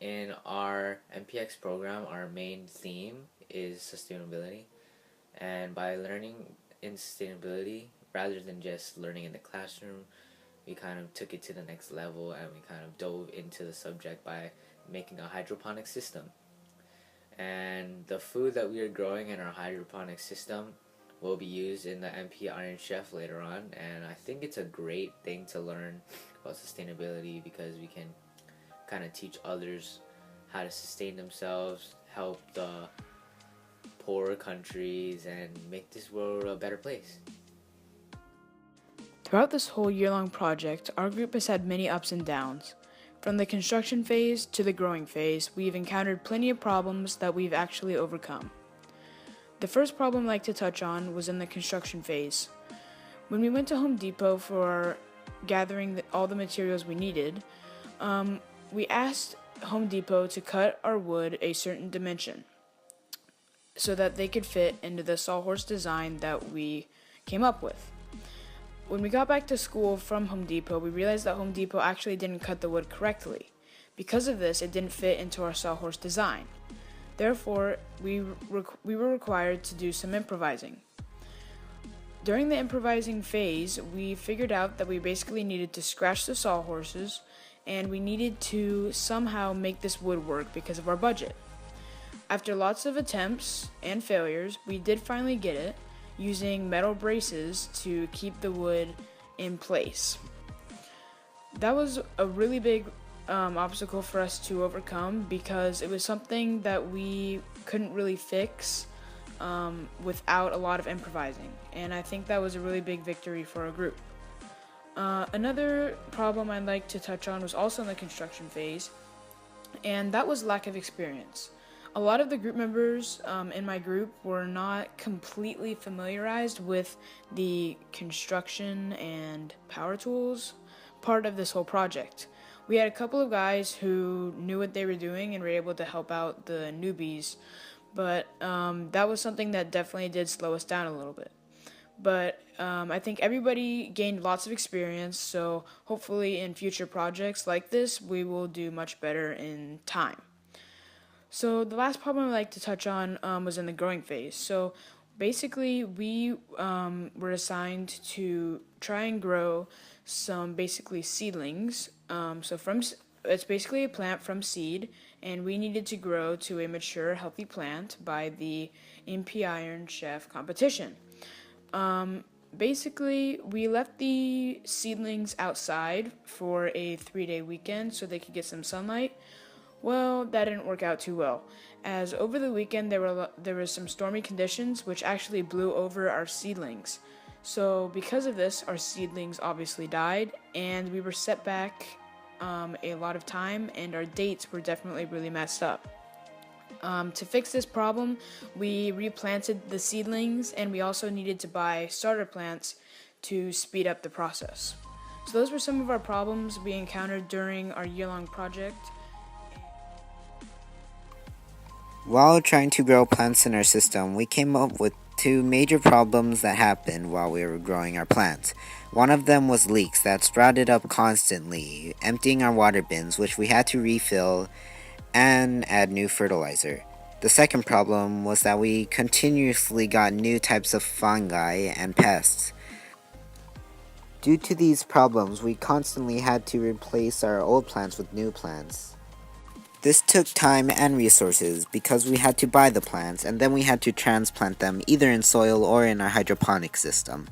In our MPX program, our main theme is sustainability, and by learning in sustainability, rather than just learning in the classroom, we kind of took it to the next level and we kind of dove into the subject by making a hydroponic system. And the food that we are growing in our hydroponic system will be used in the MP Iron Chef later on, and I think it's a great thing to learn about sustainability because we can kind of teach others how to sustain themselves, help the poorer countries, and make this world a better place. Throughout this whole year-long project, our group has had many ups and downs. From the construction phase to the growing phase, we've encountered plenty of problems that we've actually overcome. The first problem I'd like to touch on was in the construction phase. When we went to Home Depot for gathering all the materials we needed, we asked Home Depot to cut our wood a certain dimension so that they could fit into the sawhorse design that we came up with. When we got back to school from Home Depot, we realized that Home Depot actually didn't cut the wood correctly. Because of this, it didn't fit into our sawhorse design. Therefore, we were required to do some improvising. During the improvising phase, we figured out that we basically needed to scratch the sawhorses, and we needed to somehow make this wood work because of our budget. After lots of attempts and failures, we did finally get it, using metal braces to keep the wood in place. That was a really big obstacle for us to overcome because it was something that we couldn't really fix without a lot of improvising, and I think that was a really big victory for our group. Another problem I'd like to touch on was also in the construction phase, and that was lack of experience. A lot of the group members in my group were not completely familiarized with the construction and power tools part of this whole project. We had a couple of guys who knew what they were doing and were able to help out the newbies, but that was something that definitely did slow us down a little bit. But I think everybody gained lots of experience, so hopefully in future projects like this, we will do much better in time. So the last problem I'd like to touch on was in the growing phase. So basically, we were assigned to try and grow some basically seedlings. It's basically a plant from seed, and we needed to grow to a mature, healthy plant by the MP Iron Chef competition. Basically, we left the seedlings outside for a 3-day weekend so they could get some sunlight. Well, that didn't work out too well, as over the weekend there were some stormy conditions which actually blew over our seedlings. So because of this, our seedlings obviously died, and we were set back a lot of time, and our dates were definitely really messed up. To fix this problem, we replanted the seedlings, and we also needed to buy starter plants to speed up the process. So those were some of our problems we encountered during our year-long project. While trying to grow plants in our system, we came up with two major problems that happened while we were growing our plants. One of them was leaks that sprouted up constantly, emptying our water bins, which we had to refill and add new fertilizer. The second problem was that we continuously got new types of fungi and pests. Due to these problems, we constantly had to replace our old plants with new plants. This took time and resources because we had to buy the plants and then we had to transplant them either in soil or in our hydroponic system.